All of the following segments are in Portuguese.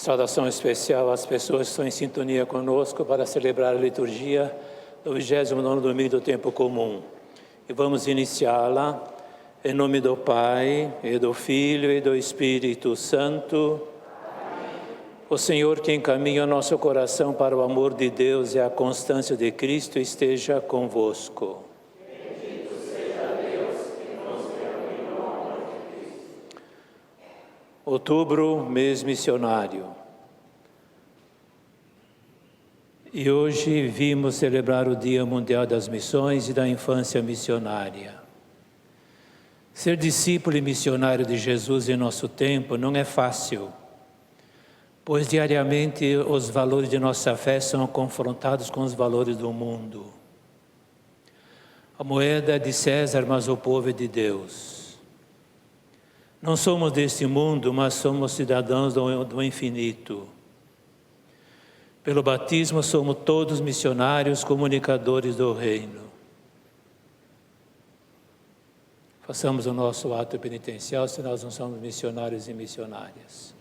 saudação especial às pessoas que estão em sintonia conosco para celebrar a liturgia do 29º domingo do tempo comum. E vamos iniciá-la em nome do Pai, e do Filho, e do Espírito Santo. Amém. O Senhor que encaminha o nosso coração para o amor de Deus e a constância de Cristo esteja convosco. Bendito seja Deus que nos reuniu ao amor de Cristo. Outubro, mês missionário. E hoje vimos celebrar o Dia Mundial das Missões e da Infância Missionária. Ser discípulo e missionário de Jesus em nosso tempo não é fácil, pois diariamente os valores de nossa fé são confrontados com os valores do mundo. A moeda é de César, mas o povo é de Deus. Não somos deste mundo, mas somos cidadãos do infinito. Pelo batismo somos todos missionários, comunicadores do reino. Façamos o nosso ato penitencial se nós não somos missionários e missionárias.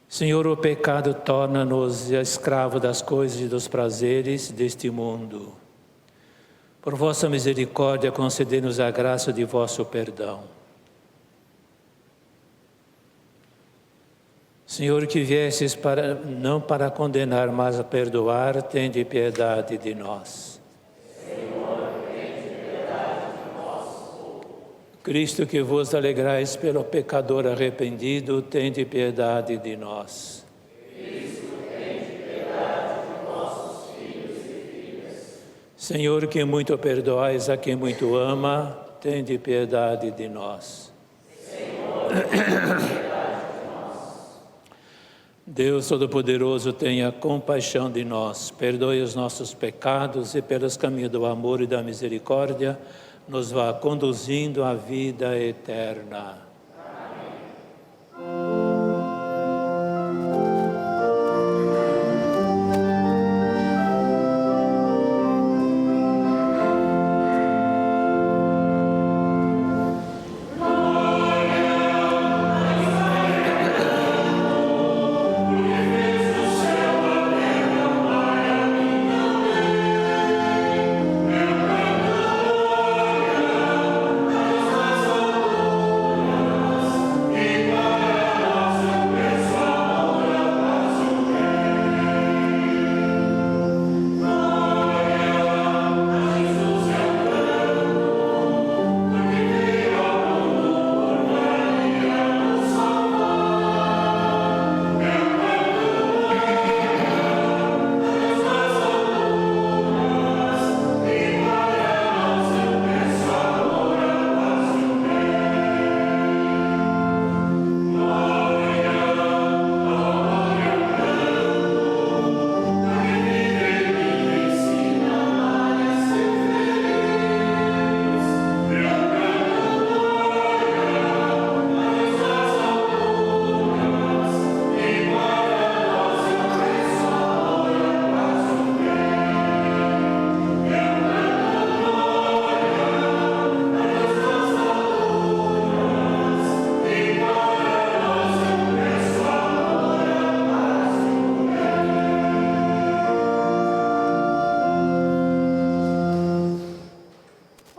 Senhor, o pecado torna-nos escravos das coisas e dos prazeres deste mundo. Por vossa misericórdia, concedei-nos a graça de vosso perdão. Senhor, que viesses não para condenar, mas a perdoar, tende piedade de nós. Senhor, tende piedade de nós. Cristo, que vos alegrais pelo pecador arrependido, tende piedade de nós. Cristo, tende piedade de nossos filhos e filhas. Senhor, que muito perdoais a quem muito ama, tende piedade de nós. Senhor, tende piedade de nós. Deus Todo-Poderoso, tenha compaixão de nós, perdoe os nossos pecados e pelos caminhos do amor e da misericórdia, nos vá conduzindo à vida eterna.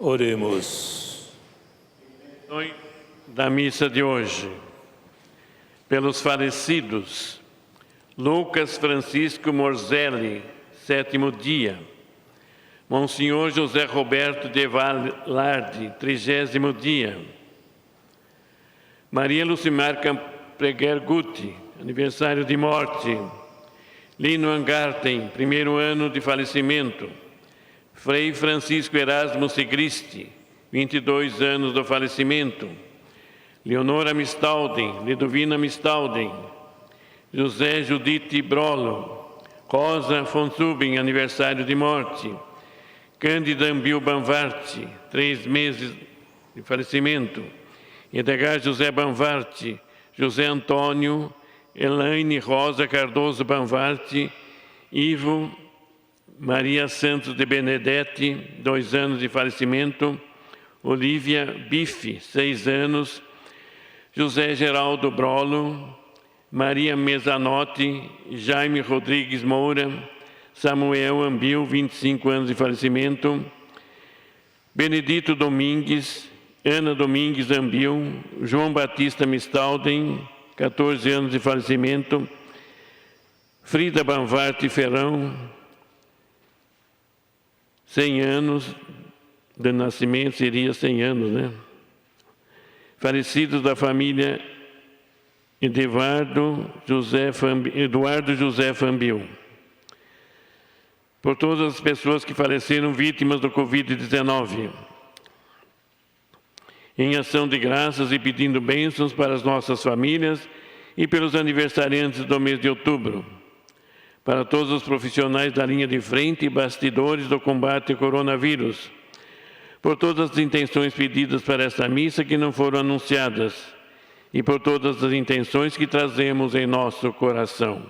Oremos. Da missa de hoje, pelos falecidos, Lucas Francisco Morzelli, 7º dia, Monsenhor José Roberto de Valarde, 30º dia, Maria Lucimar Campreguer Guti, aniversário de morte, Lino Angarten, 1º ano de falecimento, Frei Francisco Erasmo Sigrist, 22 anos do falecimento, Leonora Mistalden, Lidovina Mistalden, José Judite Brolo, Rosa Fonsuben, aniversário de morte, Cândida Ambil Banvarte, 3 meses de falecimento, Edgar José Banvarte, José Antônio, Elaine Rosa Cardoso Banvarte, Ivo Maria Santos de Benedetti, 2 anos de falecimento, Olívia Bife, 6 anos, José Geraldo Brolo, Maria Mesanotti, Jaime Rodrigues Moura, Samuel Ambil, 25 anos de falecimento, Benedito Domingues, Ana Domingues Ambil, João Batista Mistalden, 14 anos de falecimento, Frida Banvarte Ferrão, 100 anos de nascimento, seria 100 anos, né? Falecidos da família Eduardo José Fambil. Por todas as pessoas que faleceram vítimas do Covid-19. Em ação de graças e pedindo bênçãos para as nossas famílias e pelos aniversariantes do mês de outubro. Para todos os profissionais da linha de frente e bastidores do combate ao coronavírus. Por todas as intenções pedidas para esta missa que não foram anunciadas. E por todas as intenções que trazemos em nosso coração.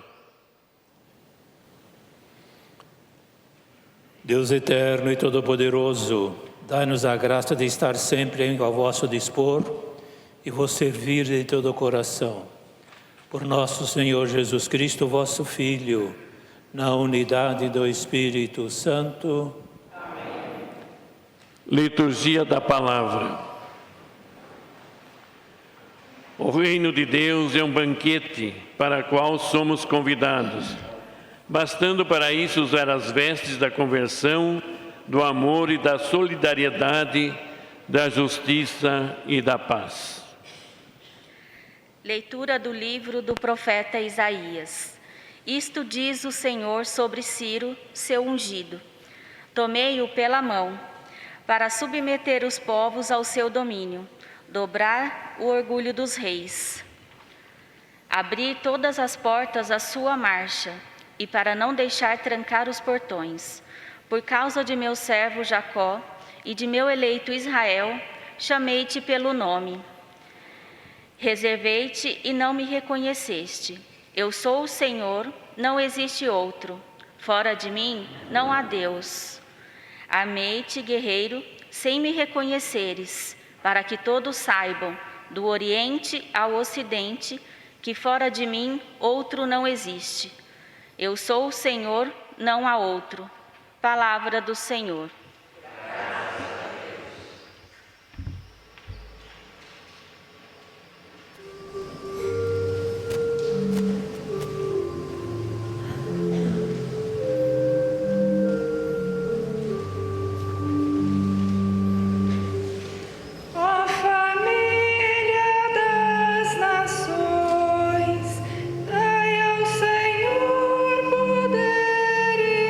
Deus eterno e todo-poderoso, dai-nos a graça de estar sempre ao vosso dispor e vos servir de todo o coração. Por nosso Senhor Jesus Cristo, vosso Filho, na unidade do Espírito Santo. Amém. Liturgia da Palavra. O reino de Deus é um banquete para o qual somos convidados, bastando para isso usar as vestes da conversão, do amor e da solidariedade, da justiça e da paz. Leitura do livro do profeta Isaías. Isto diz o Senhor sobre Ciro, seu ungido. Tomei-o pela mão, para submeter os povos ao seu domínio, dobrar o orgulho dos reis. Abri todas as portas à sua marcha, e para não deixar trancar os portões. Por causa de meu servo Jacó e de meu eleito Israel, chamei-te pelo nome. Reservei-te e não me reconheceste. Eu sou o Senhor, não existe outro. Fora de mim não há Deus. Amei-te, guerreiro, sem me reconheceres, para que todos saibam, do Oriente ao Ocidente, que fora de mim outro não existe. Eu sou o Senhor, não há outro. Palavra do Senhor.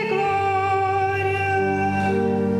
Glória.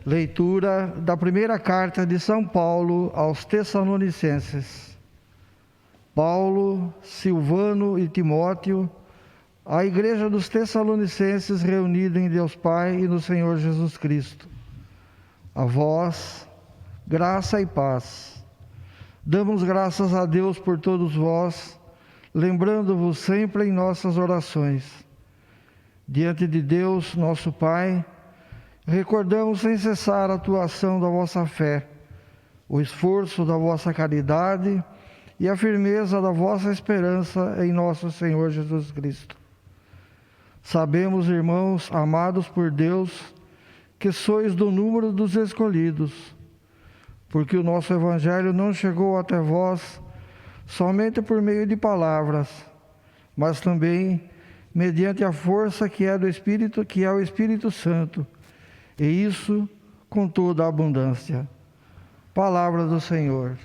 Leitura da primeira carta de São Paulo aos Tessalonicenses. Paulo, Silvano e Timóteo, à igreja dos Tessalonicenses reunida em Deus Pai e no Senhor Jesus Cristo. A vós, graça e paz. Damos graças a Deus por todos vós, lembrando-vos sempre em nossas orações. Diante de Deus, nosso Pai, recordamos sem cessar a atuação da vossa fé, o esforço da vossa caridade e a firmeza da vossa esperança em nosso Senhor Jesus Cristo. Sabemos, irmãos, amados por Deus, que sois do número dos escolhidos, porque o nosso Evangelho não chegou até vós somente por meio de palavras, mas também mediante a força que é do Espírito, que é o Espírito Santo, e isso com toda a abundância. Palavra do Senhor.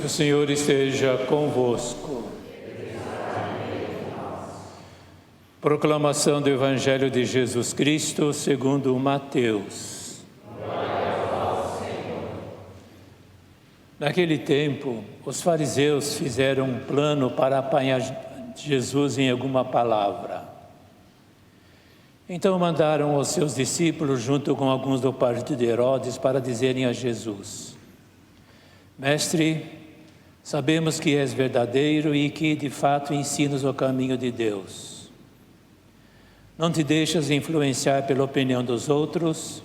O Senhor esteja convosco. Proclamação do Evangelho de Jesus Cristo segundo Mateus. Naquele tempo, os fariseus fizeram um plano para apanhar Jesus em alguma palavra. Então mandaram os seus discípulos junto com alguns do partido de Herodes para dizerem a Jesus: Mestre, sabemos que és verdadeiro e que, de fato, ensinas o caminho de Deus. Não te deixas influenciar pela opinião dos outros,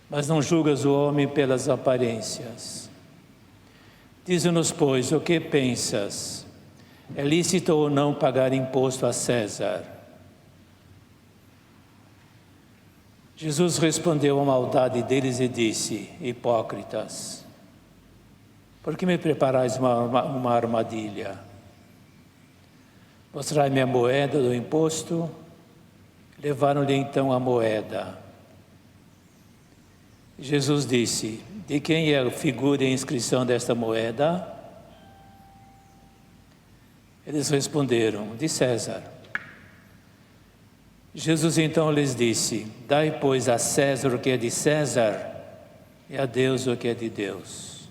mas não julgas o homem pelas aparências. Dize-nos, pois, o que pensas? É lícito ou não pagar imposto a César? Jesus respondeu à maldade deles e disse: Hipócritas, por que me preparais uma armadilha? Mostrai-me a moeda do imposto. Levaram-lhe então a moeda. Jesus disse: De quem é a figura e a inscrição desta moeda? Eles responderam: De César. Jesus então lhes disse: Dai, pois, a César o que é de César e a Deus o que é de Deus.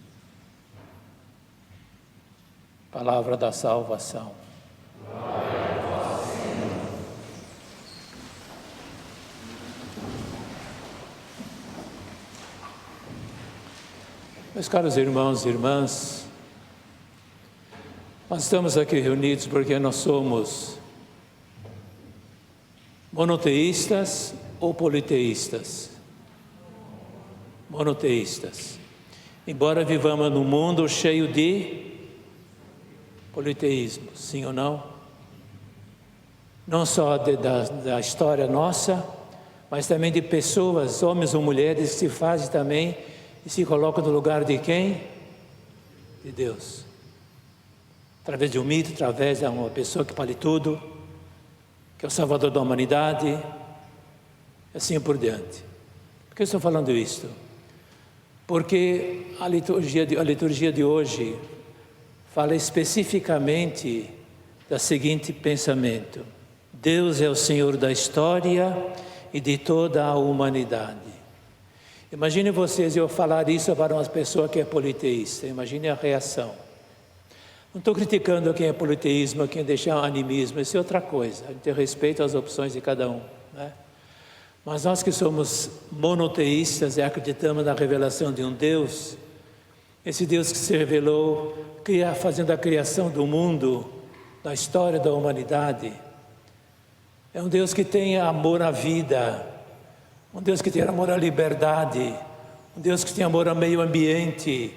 Palavra da salvação. Glória a vós, Senhor. Meus caros irmãos e irmãs, nós estamos aqui reunidos porque nós somos monoteístas ou politeístas? Monoteístas. Embora vivamos num mundo cheio de politeísmo, sim ou não? Não só da história nossa, mas também de pessoas, homens ou mulheres, que se fazem também e se colocam no lugar de quem? De Deus. Através de um mito, através de uma pessoa que vale tudo, que é o Salvador da humanidade, assim por diante. Por que eu estou falando isto? Porque a liturgia de hoje fala especificamente do seguinte pensamento: Deus é o Senhor da história e de toda a humanidade. Imagine vocês eu falar isso para uma pessoa que é politeísta, imagine a reação. Não estou criticando quem é politeísmo, quem deixa animismo, isso é outra coisa, a gente tem respeito às opções de cada um, né? Mas nós que somos monoteístas e acreditamos na revelação de um Deus, esse Deus que se revelou, fazendo a criação do mundo, da história da humanidade, é um Deus que tem amor à vida, um Deus que tem amor à liberdade, um Deus que tem amor ao meio ambiente,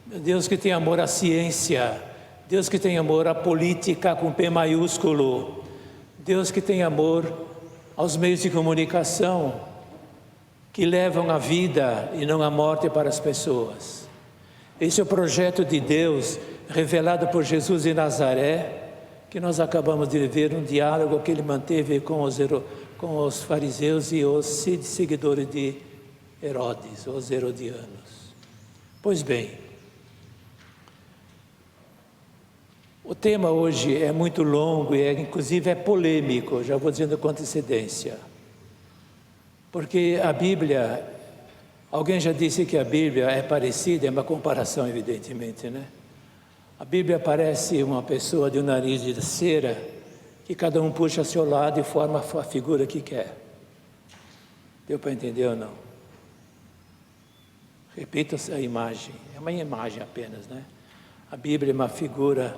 um Deus que tem amor à ciência, Deus que tem amor à política com P maiúsculo, Deus que tem amor aos meios de comunicação que levam a vida e não a morte para as pessoas. Esse é o projeto de Deus revelado por Jesus de Nazaré, que nós acabamos de ver um diálogo que ele manteve com os fariseus e os seguidores de Herodes, os herodianos. Pois bem, o tema hoje é muito longo e inclusive é polêmico, já vou dizendo com antecedência. Porque a Bíblia, alguém já disse que a Bíblia é parecida, é uma comparação evidentemente, né? A Bíblia parece uma pessoa de um nariz de cera, que cada um puxa ao seu lado e forma a figura que quer. Deu para entender ou não? Repito a imagem, é uma imagem apenas, né? A Bíblia é uma figura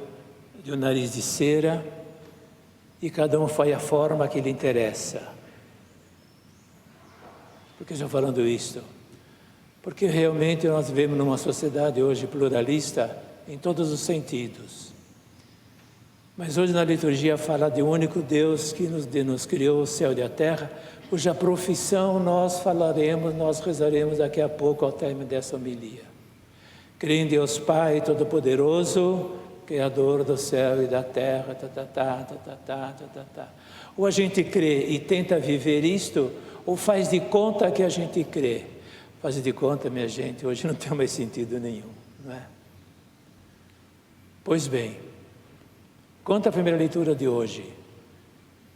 de um nariz de cera e cada um faz a forma que lhe interessa. Por que estou falando isto? Porque realmente nós vivemos numa sociedade hoje pluralista em todos os sentidos. Mas hoje na liturgia fala de um único Deus que nos criou o céu e a terra, cuja profissão nós falaremos, nós rezaremos daqui a pouco ao término dessa homilia. Creio em Deus Pai Todo-Poderoso, Criador do céu e da terra, Ou a gente crê e tenta viver isto, ou faz de conta que a gente crê. Faz de conta, minha gente, hoje não tem mais sentido nenhum, não é? Pois bem, conta a primeira leitura de hoje,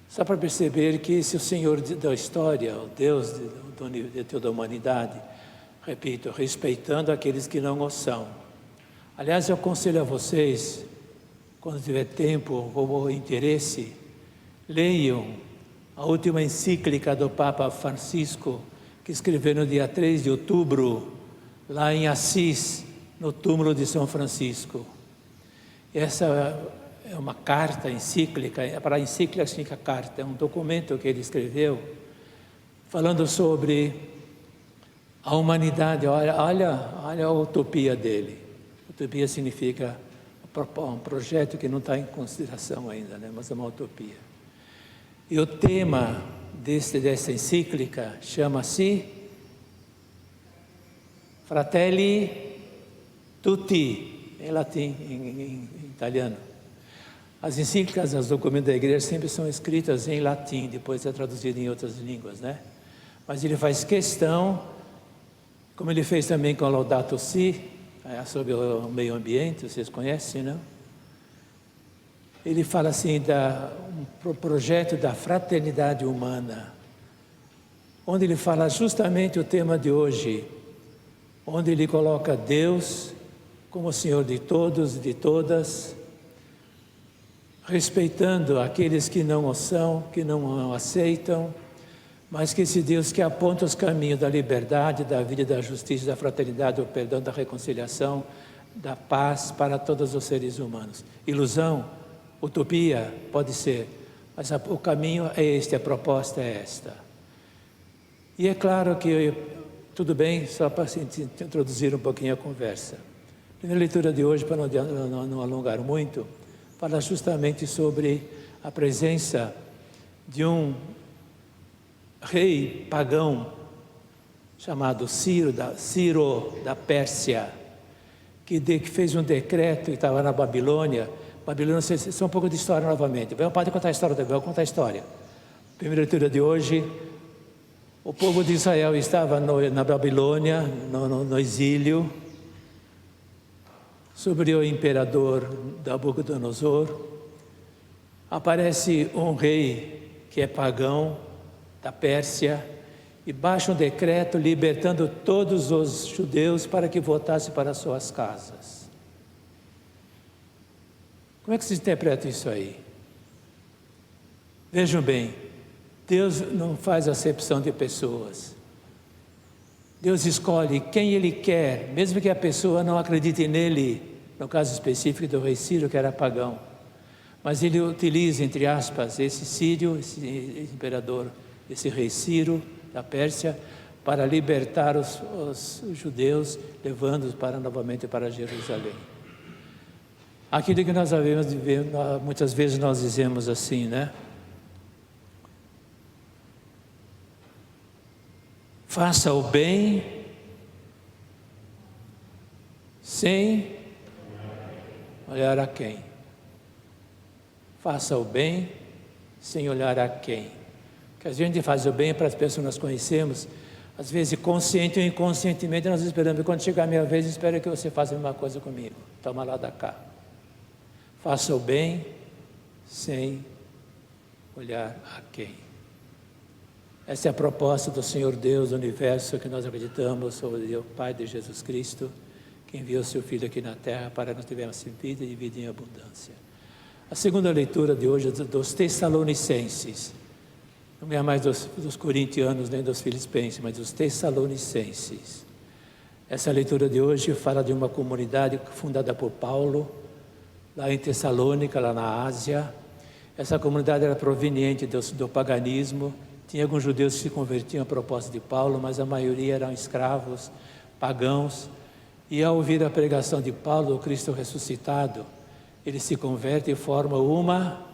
só para perceber que esse é o Senhor da história, o Deus de toda a humanidade, repito, respeitando aqueles que não o são. Aliás, eu aconselho a vocês, quando tiver tempo ou interesse, leiam a última encíclica do Papa Francisco, que escreveu no dia 3 de outubro, lá em Assis, no túmulo de São Francisco. Essa é uma carta encíclica, para a encíclica significa carta, é um documento que ele escreveu, falando sobre a humanidade. Olha a utopia dele. Utopia significa um projeto que não está em consideração ainda, né? Mas é uma utopia. E o tema dessa encíclica chama-se Fratelli Tutti, em latim, em italiano. As encíclicas, os documentos da igreja sempre são escritas em latim, depois é traduzido em outras línguas, né? Mas ele faz questão, como ele fez também com Laudato Si, sobre o meio ambiente, vocês conhecem, não? Ele fala assim um projeto da fraternidade humana, onde ele fala justamente o tema de hoje, onde ele coloca Deus como Senhor de todos e de todas, respeitando aqueles que não o são, que não o aceitam, mas que esse Deus que aponta os caminhos da liberdade, da vida, da justiça, da fraternidade, do perdão, da reconciliação, da paz para todos os seres humanos. Ilusão, utopia, pode ser, mas o caminho é este, a proposta é esta. E é claro que, tudo bem, só para introduzir um pouquinho a conversa. A primeira leitura de hoje, para não alongar muito, fala justamente sobre a presença de um rei pagão chamado Ciro da Pérsia, que fez um decreto que estava na Babilônia. Babilônia, só um pouco de história novamente. Pode contar a história também, vou contar a história. Primeira leitura de hoje, O povo de Israel estava na Babilônia, no exílio, sobre o imperador Nabucodonosor. Aparece um rei que é pagão, da Pérsia, e baixa um decreto libertando todos os judeus para que voltassem para suas casas. Como é que se interpreta isso aí? Vejam bem, Deus não faz acepção de pessoas. Deus escolhe quem Ele quer, mesmo que a pessoa não acredite nele, no caso específico do rei Ciro, que era pagão. Mas Ele utiliza, entre aspas, esse Sírio, esse imperador, esse rei Ciro, da Pérsia, para libertar os judeus, levando-os novamente para Jerusalém. Aquilo que nós sabemos, muitas vezes nós dizemos assim, né? Faça o bem sem olhar a quem. Faça o bem sem olhar a quem. Que a gente faz o bem para as pessoas que nós conhecemos, às vezes consciente ou inconscientemente nós esperamos, quando chegar a minha vez, espero que você faça a mesma coisa comigo. Toma lá da cá. Faça o bem sem olhar a quem. Essa é a proposta do Senhor Deus do universo que nós acreditamos, o Pai de Jesus Cristo, que enviou seu Filho aqui na terra para que nós tivéssemos vida e vida em abundância. A segunda leitura de hoje é dos Tessalonicenses. Não é mais dos corintianos nem dos filipenses, mas dos Tessalonicenses. Essa leitura de hoje fala de uma comunidade fundada por Paulo, lá em Tessalônica, lá na Ásia. Essa comunidade era proveniente do paganismo. Tinha alguns judeus que se convertiam à proposta de Paulo, mas a maioria eram escravos, pagãos. E ao ouvir a pregação de Paulo, o Cristo ressuscitado, ele se converte e forma uma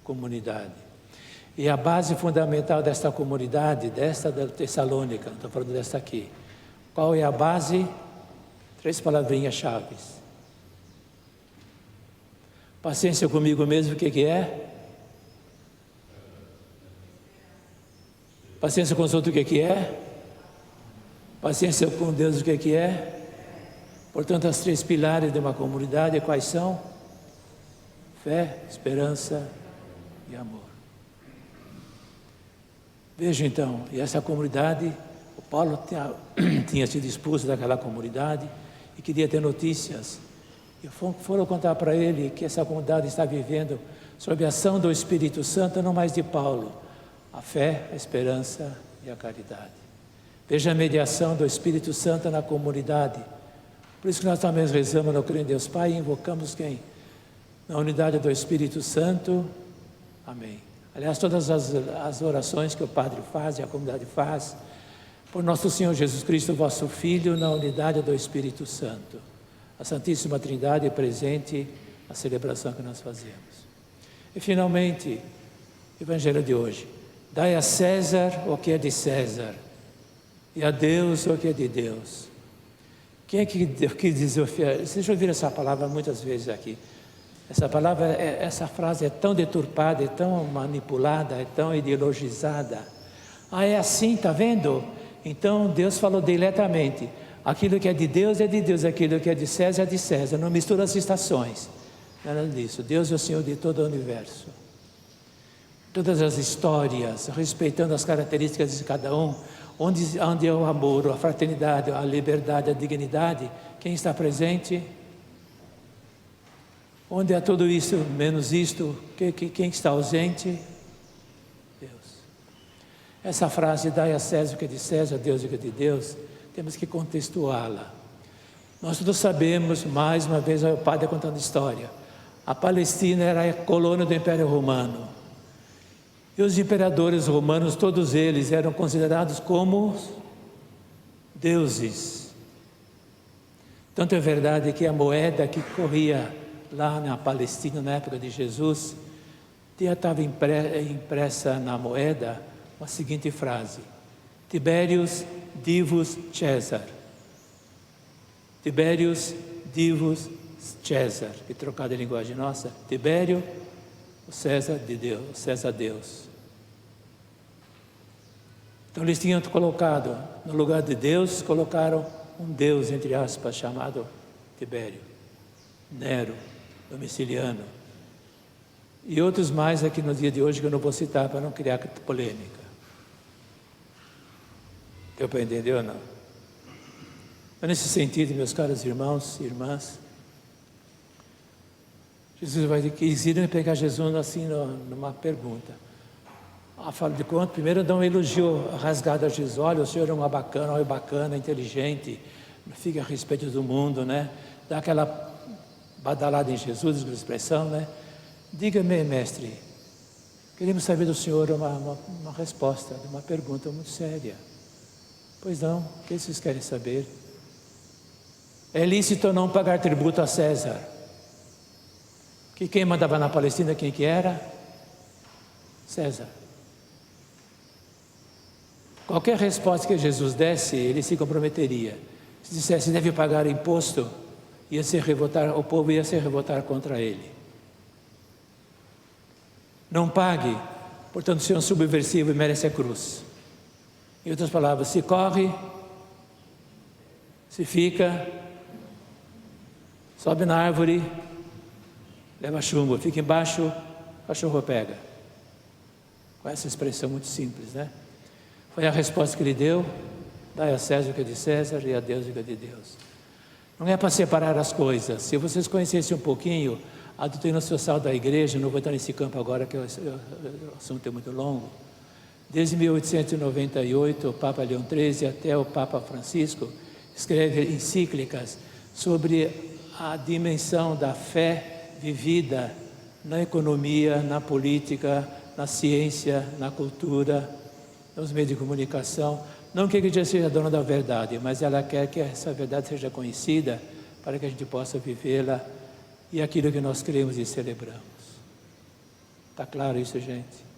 comunidade. E a base fundamental desta comunidade, desta da Tessalônica, não estou falando desta aqui. Qual é a base? 3 palavrinhas-chave. Paciência comigo mesmo, o que é? Paciência com os outros, o que é? Paciência com Deus, o que é? Portanto, as 3 pilares de uma comunidade, quais são? Fé, esperança e amor. Veja então, e essa comunidade, o Paulo tinha sido expulso daquela comunidade e queria ter notícias. E foram contar para ele que essa comunidade está vivendo sob a ação do Espírito Santo, não mais de Paulo, a fé, a esperança e a caridade. Veja a mediação do Espírito Santo na comunidade. Por isso que nós também rezamos no Creio em Deus Pai e invocamos quem? Na unidade do Espírito Santo. Amém. Aliás, todas as orações que o Padre faz e a comunidade faz, por nosso Senhor Jesus Cristo, vosso Filho, na unidade do Espírito Santo. A Santíssima Trindade é presente na celebração que nós fazemos. E finalmente, o Evangelho de hoje. Dai a César o que é de César, e a Deus o que é de Deus. Quem é que diz? Vocês já ouviram essa palavra muitas vezes aqui. Essa frase é tão deturpada, é tão manipulada, é tão ideologizada. Ah, é assim, está vendo? Então Deus falou diretamente. Aquilo que é de Deus, aquilo que é de César, não mistura as estações. Nada disso. Deus é o Senhor de todo o universo. Todas as histórias, respeitando as características de cada um, onde é o amor, a fraternidade, a liberdade, a dignidade, quem está presente? Onde há tudo isso, menos isto, quem está ausente? Deus. Essa frase, dai a César o que é de César, a Deus o que é de Deus, temos que contextuá-la. Nós todos sabemos, mais uma vez, o Padre contando história. A Palestina era a colônia do Império Romano. E os imperadores romanos, todos eles, eram considerados como deuses. Tanto é verdade que a moeda que corria lá na Palestina, na época de Jesus, estava impressa na moeda a seguinte frase: Tiberius Divus Caesar. Tiberius Divus Caesar, que trocado em linguagem nossa, Tibério, o César de Deus, o César Deus. Então eles tinham colocado, no lugar de Deus, colocaram um Deus, entre aspas, chamado Tibério, Nero, Domiciliano, e outros mais aqui no dia de hoje que eu não vou citar para não criar polêmica. Deu para entender ou não? Mas nesse sentido, meus caros irmãos e irmãs, Jesus vai dizer que eles iram pegar Jesus assim numa pergunta. Afinal de contas, primeiro dá um elogio rasgado a Jesus. Olha, o senhor é um bacana, inteligente, fica a respeito do mundo, né? Dá aquela badalada em Jesus, a expressão, né? Diga-me, mestre, queremos saber do senhor uma resposta de uma pergunta muito séria. Pois não, o que vocês querem saber? É lícito não pagar tributo a César? Que quem mandava na Palestina, quem que era? César. Qualquer resposta que Jesus desse, ele se comprometeria. Se dissesse deve pagar imposto, o povo ia se revoltar contra ele. Não pague, portanto, se é um subversivo e merece a cruz. Em outras palavras, se corre, se fica, sobe na árvore, leva chumbo, fica embaixo, o cachorro pega. Com essa expressão muito simples, né? Foi a resposta que ele deu: dai a César o que é de César e a Deus o que é de Deus. Não é para separar as coisas. Se vocês conhecessem um pouquinho a doutrina social da igreja, não vou entrar nesse campo agora, que o assunto é muito longo. Desde 1898, o Papa Leão XIII até o Papa Francisco escreve encíclicas sobre a dimensão da fé vivida na economia, na política, na ciência, na cultura, nos meios de comunicação. Não que a igreja seja dona da verdade, mas ela quer que essa verdade seja conhecida para que a gente possa vivê-la e aquilo que nós cremos e celebramos. Está claro isso, gente?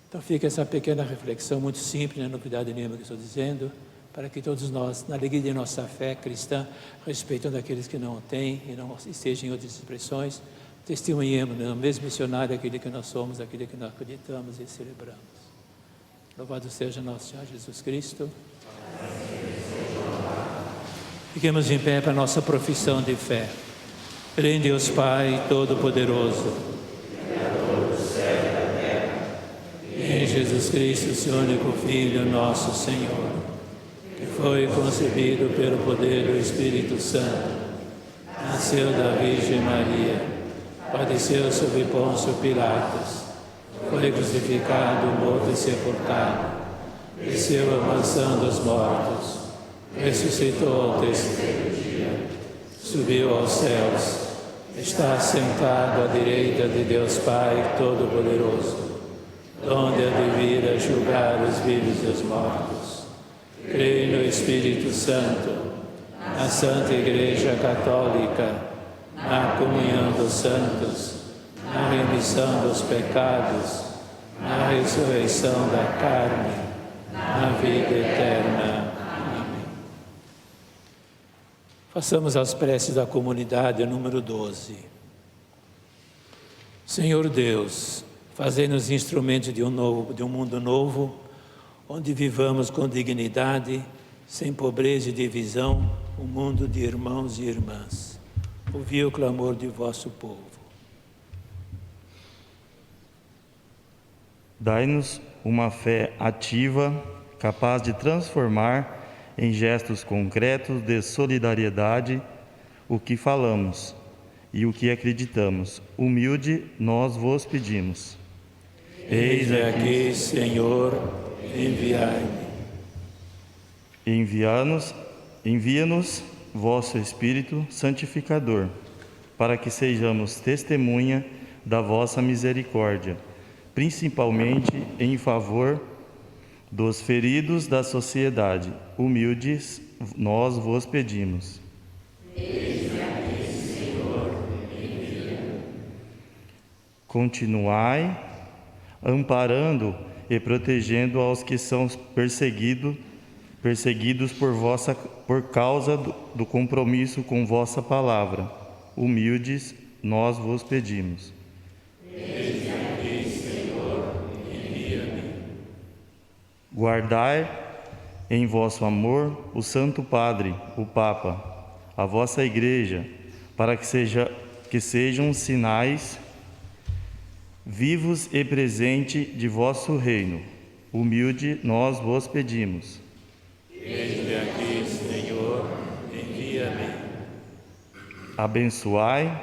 Então fica essa pequena reflexão muito simples, não é novidade nenhuma que estou dizendo, para que todos nós, na alegria de nossa fé cristã, respeitando aqueles que não têm e não estejam em outras expressões, testemunhemos no mesmo missionário aquilo que nós somos, aquilo que nós acreditamos e celebramos. Louvado seja nosso Senhor Jesus Cristo. Fiquemos em pé para a nossa profissão de fé. Creio em Deus Pai Todo-Poderoso, Criador do céu e da terra, e em Jesus Cristo, seu único Filho, nosso Senhor, que foi concebido pelo poder do Espírito Santo, nasceu da Virgem Maria, padeceu sob Pôncio Pilatos, foi crucificado, morto e sepultado, desceu à mansão dos mortos, ressuscitou ao terceiro dia, subiu aos céus, está sentado à direita de Deus Pai Todo-Poderoso, donde há de vir a julgar os vivos e os mortos. Creio no Espírito Santo, na Santa Igreja Católica, na comunhão dos santos, na remissão dos pecados, na ressurreição da carne, na vida eterna. Amém. Façamos as preces da comunidade, número 12. Senhor Deus, fazei-nos instrumentos de um mundo novo, onde vivamos com dignidade, sem pobreza e divisão, um mundo de irmãos e irmãs. Ouvi o clamor de vosso povo. Dai-nos uma fé ativa, capaz de transformar em gestos concretos de solidariedade o que falamos e o que acreditamos. Humilde, nós vos pedimos. Eis aqui, Senhor, enviai-me. Envia-nos vosso Espírito santificador, para que sejamos testemunha da vossa misericórdia, principalmente em favor dos feridos da sociedade. Humildes, nós vos pedimos. Eis aqui, Senhor, envia-me. Continuai amparando e protegendo aos que são perseguidos por causa do compromisso com vossa palavra. Humildes, nós vos pedimos. Guardai em vosso amor o Santo Padre, o Papa, a vossa Igreja, para que sejam sinais vivos e presentes de vosso reino. Humilde nós vos pedimos. Eis-me aqui, Senhor, envia-me. Abençoai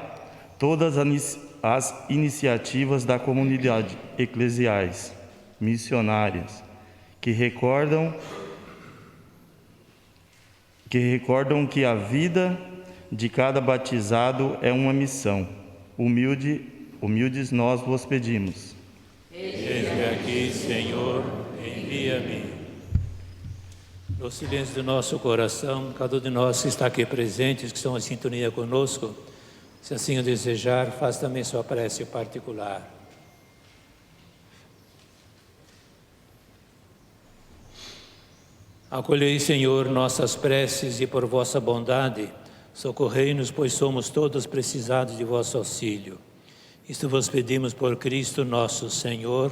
todas as iniciativas da comunidade eclesiais, missionárias, que recordam que a vida de cada batizado é uma missão. Humildes nós vos pedimos. Eis-me aqui, Senhor, envia-me. No silêncio do nosso coração, cada um de nós que está aqui presentes, que estão em sintonia conosco, se assim o desejar, faça também sua prece particular. Acolhei, Senhor, nossas preces e por vossa bondade, socorrei-nos, pois somos todos precisados de vosso auxílio. Isto vos pedimos por Cristo nosso Senhor.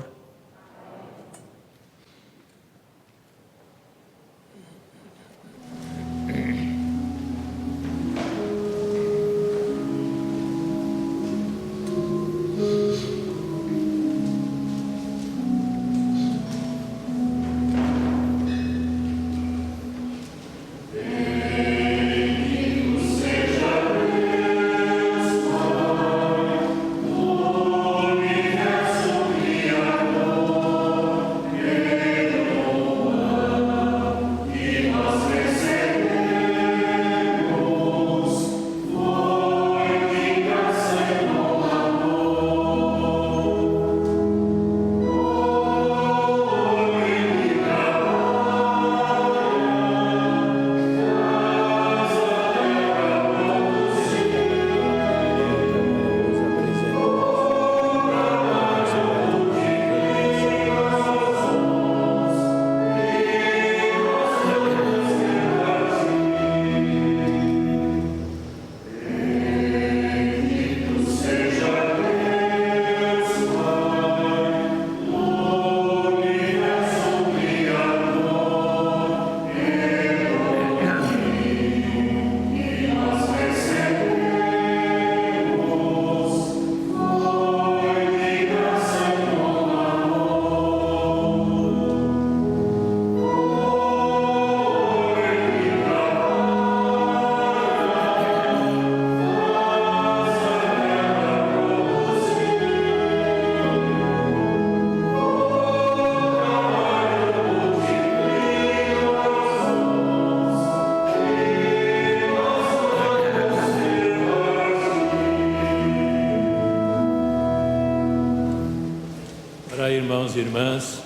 Irmãos e irmãs,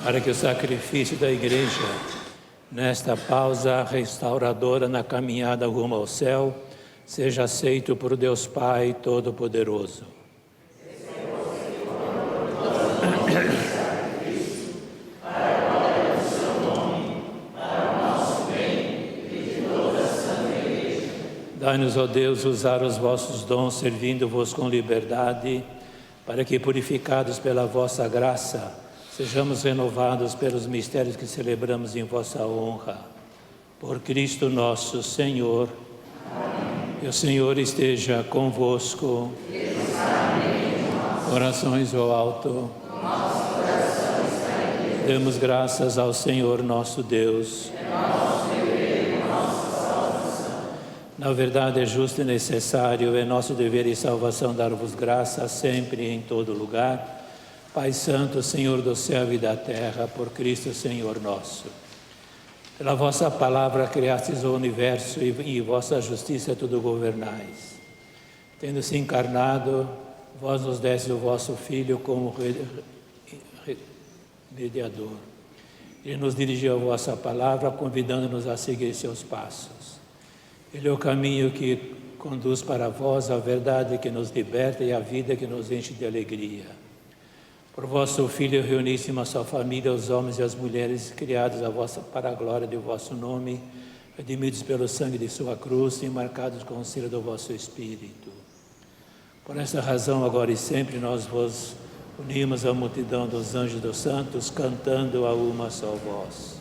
para que o sacrifício da Igreja, nesta pausa restauradora na caminhada rumo ao céu, seja aceito por Deus Pai Todo-Poderoso. Dai-nos, ó Deus, usar os vossos dons, servindo-vos com liberdade, para que, purificados pela vossa graça, sejamos renovados pelos mistérios que celebramos em vossa honra. Por Cristo nosso Senhor. Amém. Que o Senhor esteja convosco. Orações ao alto. Demos graças ao Senhor nosso Deus. Na verdade, é justo e necessário, é nosso dever e salvação dar-vos graça sempre e em todo lugar. Pai Santo, Senhor do céu e da terra, por Cristo Senhor nosso. Pela vossa palavra criastes o universo e vossa justiça tudo governais. Tendo-se encarnado, vós nos deste o vosso Filho como mediador. Ele nos dirigiu a vossa palavra, convidando-nos a seguir seus passos. Ele é o caminho que conduz para vós, a verdade que nos liberta e a vida que nos enche de alegria. Por vosso Filho reunisse uma só família, os homens e as mulheres criados para a glória de vosso nome, redimidos pelo sangue de sua cruz e marcados com o selo do vosso Espírito. Por esta razão, agora e sempre, nós vos unimos a multidão dos anjos e dos santos, cantando a uma só voz.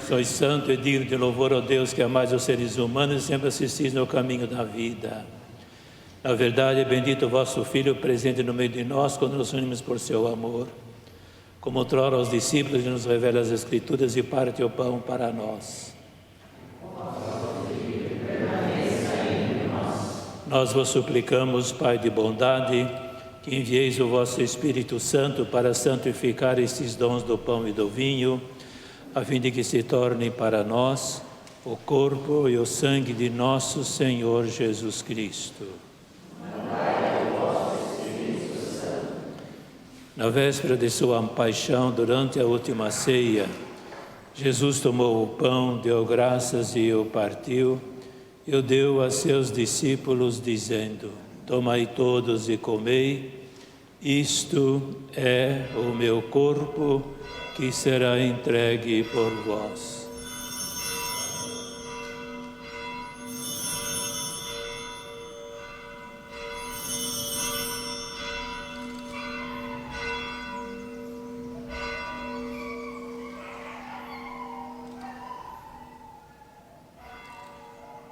Sois santo e digno de louvor, ó Deus, que amais os seres humanos e sempre assistis no caminho da vida. Na verdade, é bendito o vosso Filho, presente no meio de nós, quando nos unimos por seu amor. Como outrora aos discípulos, ele nos revela as Escrituras e parte o pão para nós. Nós vos suplicamos, Pai de bondade, que envieis o vosso Espírito Santo para santificar estes dons do pão e do vinho, a fim de que se tornem para nós o corpo e o sangue de nosso Senhor Jesus Cristo. Na véspera de sua paixão, durante a última ceia, Jesus tomou o pão, deu graças e o partiu, e o deu a seus discípulos, dizendo: tomai todos e comei, isto é o meu corpo, que será entregue por vós.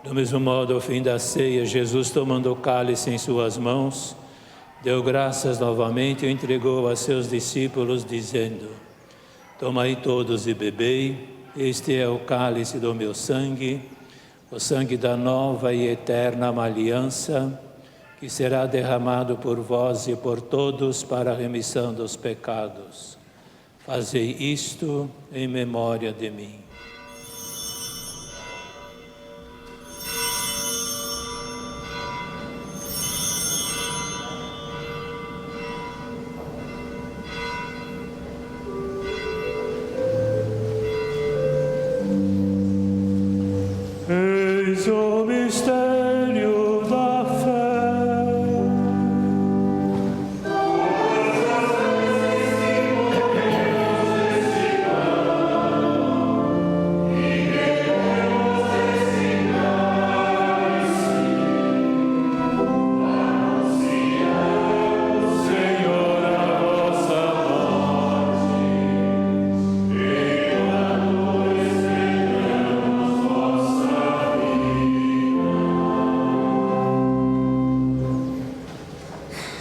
Do mesmo modo, ao fim da ceia, Jesus, tomando o cálice em suas mãos, deu graças novamente e o entregou a seus discípulos, dizendo: tomai todos e bebei, este é o cálice do meu sangue, o sangue da nova e eterna aliança, que será derramado por vós e por todos para a remissão dos pecados. Fazei isto em memória de mim. Eis o mistério da fé. Senhor, a vossa morte, e quando esperamos vossa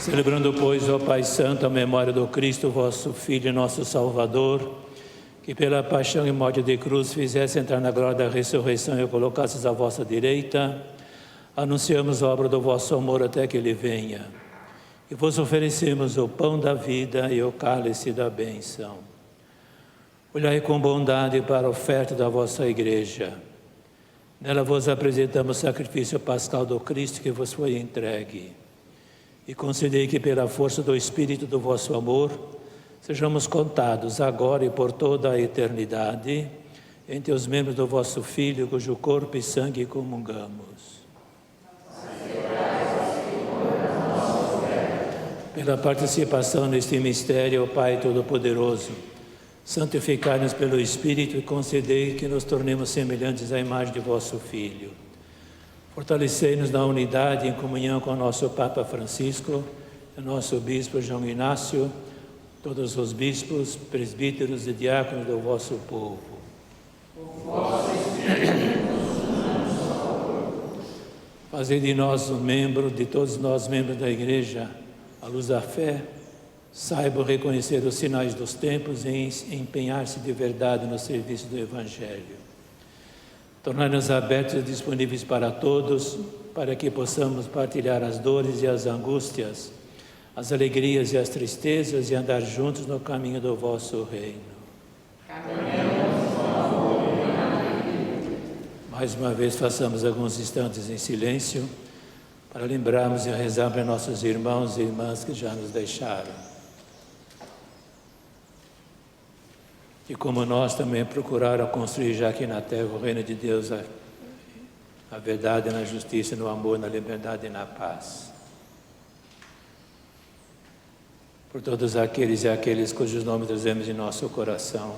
Celebrando, pois, ó Pai Santo, a memória do Cristo, vosso Filho e nosso Salvador, que pela paixão e morte de cruz fizesse entrar na glória da ressurreição e o colocasses à vossa direita, anunciamos a obra do vosso amor até que Ele venha. E vos oferecemos o pão da vida e o cálice da bênção. Olhai com bondade para a oferta da vossa Igreja. Nela vos apresentamos o sacrifício pascal do Cristo que vos foi entregue. E concedei que pela força do Espírito do vosso amor, sejamos contados agora e por toda a eternidade entre os membros do vosso Filho, cujo corpo e sangue comungamos. Pela participação neste mistério, ó Pai Todo-Poderoso, santificai-nos pelo Espírito e concedei que nos tornemos semelhantes à imagem de vosso Filho. Fortalecei-nos na unidade em comunhão com o nosso Papa Francisco, o nosso Bispo João Inácio, todos os bispos, presbíteros e diáconos do vosso povo. Fazei de nós um membro, de todos nós membros da Igreja, à luz da fé, saibam reconhecer os sinais dos tempos e empenhar-se de verdade no serviço do Evangelho. Tornai-nos abertos e disponíveis para todos, para que possamos partilhar as dores e as angústias, as alegrias e as tristezas e andar juntos no caminho do vosso reino. Mais uma vez, façamos alguns instantes em silêncio para lembrarmos e rezar para nossos irmãos e irmãs que já nos deixaram. E como nós também procuraram construir já aqui na terra o reino de Deus, a verdade, na justiça, no amor, na liberdade e na paz. Por todos aqueles e aqueles cujos nomes trazemos em nosso coração.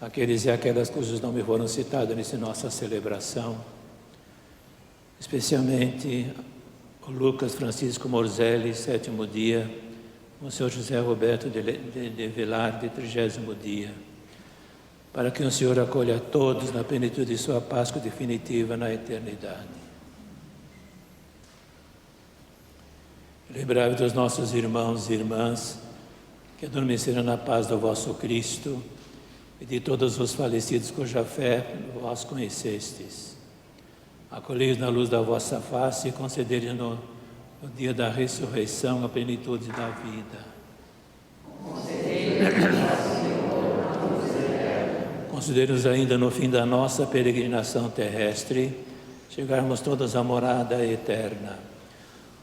Aqueles e aquelas cujos nomes foram citados nessa nossa celebração. Especialmente o Lucas Francisco Morzelli, 7º dia, o Senhor José Roberto de Velar, de 30º dia, para que o Senhor acolha todos na plenitude de sua Páscoa definitiva na eternidade. Lembrai-vos dos nossos irmãos e irmãs que adormeceram na paz do vosso Cristo e de todos os falecidos cuja fé vós conhecestes. Acolhei-os na luz da vossa face e concedei-lhes no dia da ressurreição a plenitude da vida. Concedei-nos ainda no fim da nossa peregrinação terrestre, chegarmos todos à morada eterna,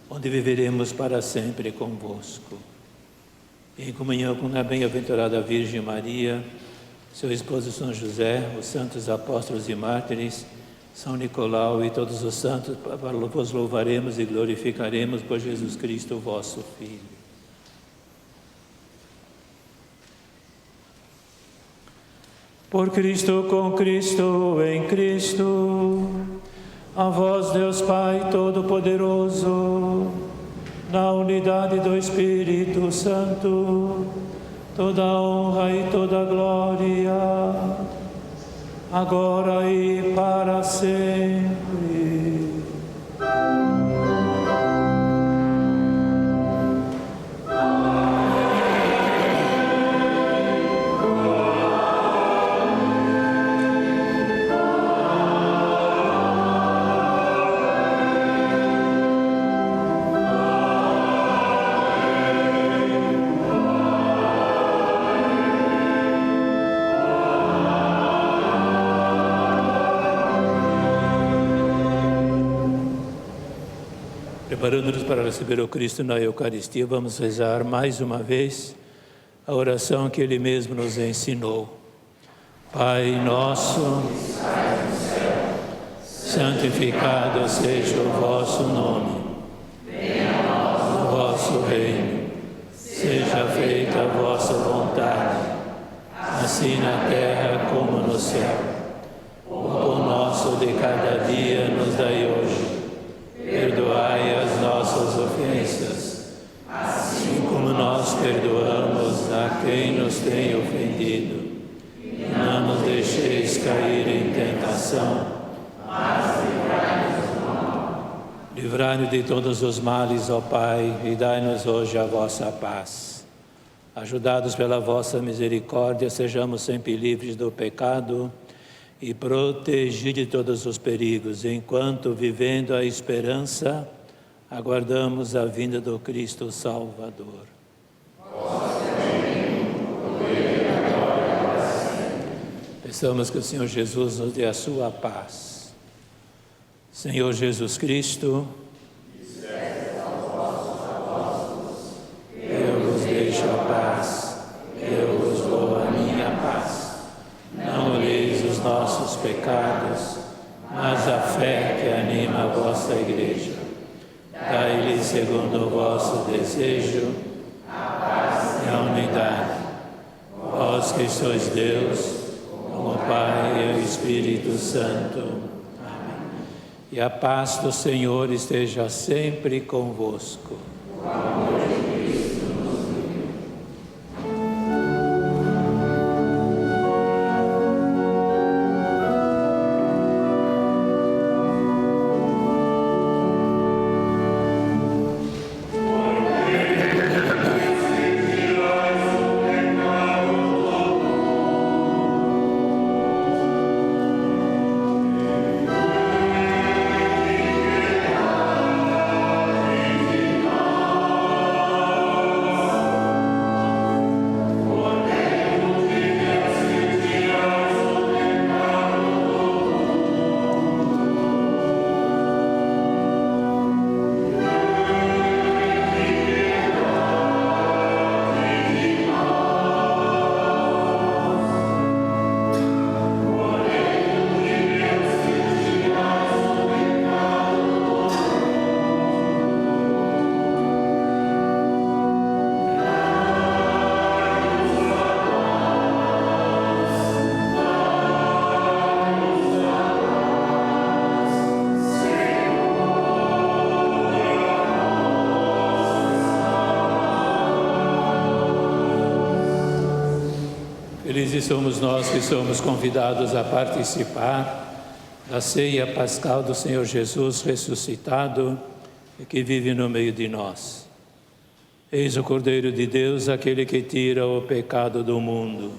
onde viveremos para sempre convosco. Em comunhão com a bem-aventurada Virgem Maria, seu esposo São José, os santos apóstolos e mártires, São Nicolau e todos os santos, vos louvaremos e glorificaremos por Jesus Cristo, vosso Filho. Por Cristo, com Cristo, em Cristo, a vós, Deus Pai Todo-Poderoso, na unidade do Espírito Santo, toda a honra e toda a glória, agora e para sempre. Preparando-nos para receber o Cristo na Eucaristia, vamos rezar mais uma vez a oração que Ele mesmo nos ensinou. Pai nosso, santificado seja o vosso nome. Venha a nós o vosso reino. Seja feita a vossa vontade, assim na terra como no céu. O pão nosso de cada dia nos dai hoje. Perdoai as nossas ofensas, assim como nós perdoamos a quem nos tem ofendido. Não nos deixeis cair em tentação, mas livrai-nos do mal. Livrai-nos de todos os males, ó Pai, e dai-nos hoje a vossa paz. Ajudados pela vossa misericórdia, sejamos sempre livres do pecado e protegidos de todos os perigos, enquanto, vivendo a esperança, aguardamos a vinda do Cristo Salvador. Peçamos que o Senhor Jesus nos dê a sua paz. Senhor Jesus Cristo, eu vos deixo a paz, eu vos dou a minha paz. Não olheis os nossos pecados, mas a fé que anima a vossa Igreja. Dai-lhe, segundo o vosso desejo, a paz e a unidade. Vós que sois Deus, como o Pai e o Espírito Santo. Amém. E a paz do Senhor esteja sempre convosco. O amor de Cristo nos uniu. Felizes somos nós que somos convidados a participar da ceia pascal do Senhor Jesus ressuscitado e que vive no meio de nós. Eis o Cordeiro de Deus, aquele que tira o pecado do mundo.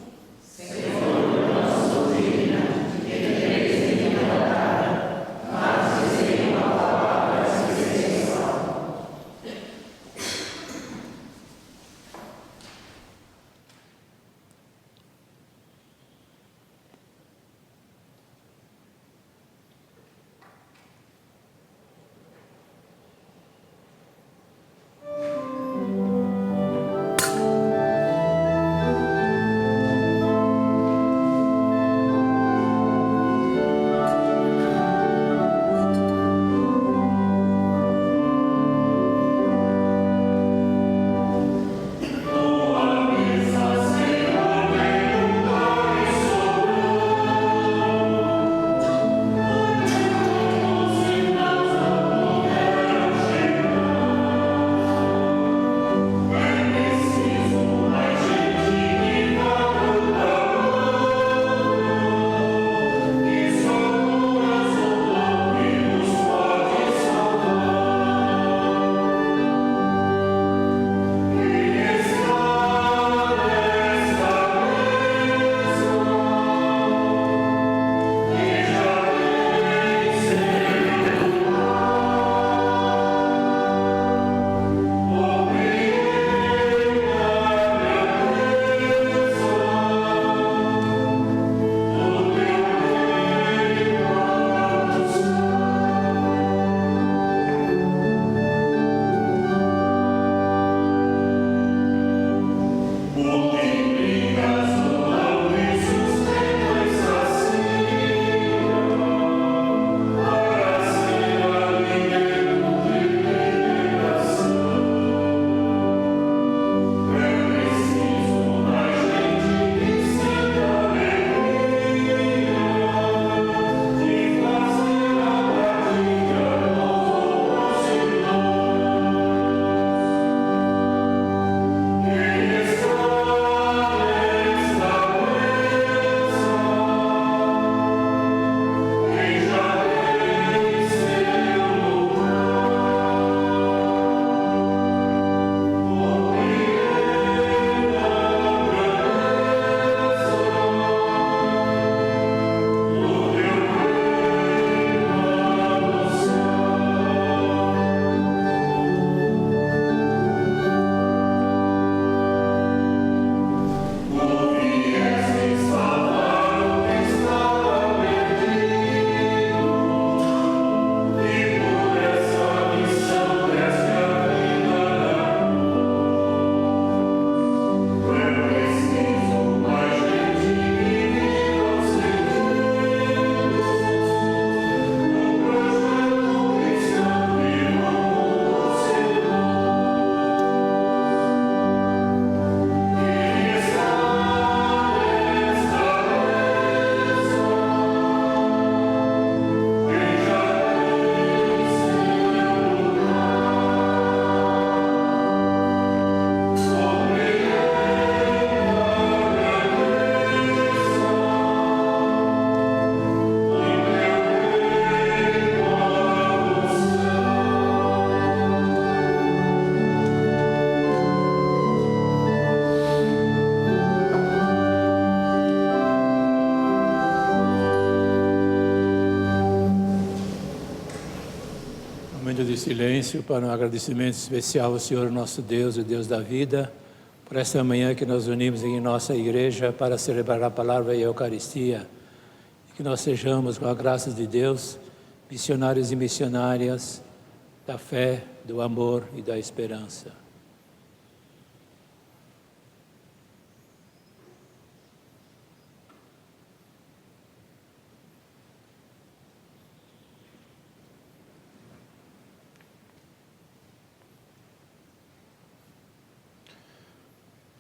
De silêncio para um agradecimento especial ao Senhor nosso Deus, o Deus da vida, por esta manhã que nós unimos em nossa igreja para celebrar a palavra e a Eucaristia, e que nós sejamos, com a graça de Deus, missionários e missionárias da fé, do amor e da esperança.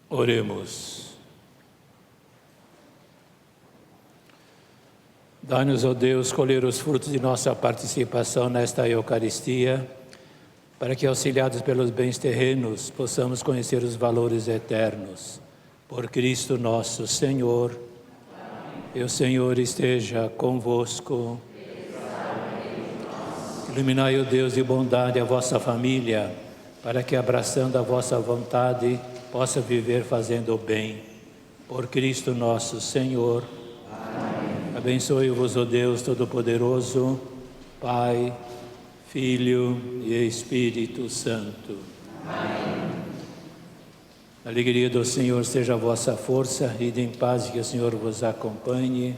Oremos. Dá-nos, ó Deus, colher os frutos de nossa participação nesta Eucaristia, para que, auxiliados pelos bens terrenos, possamos conhecer os valores eternos. Por Cristo nosso Senhor. E o Senhor esteja convosco. Iluminai o Deus de bondade a vossa família, para que, abraçando a vossa vontade, possa viver fazendo o bem. Por Cristo nosso Senhor. Amém. Abençoe-vos o Deus Todo-Poderoso, Pai, Filho e Espírito Santo. Amém. A alegria do Senhor seja a vossa força, ide em paz, que o Senhor vos acompanhe.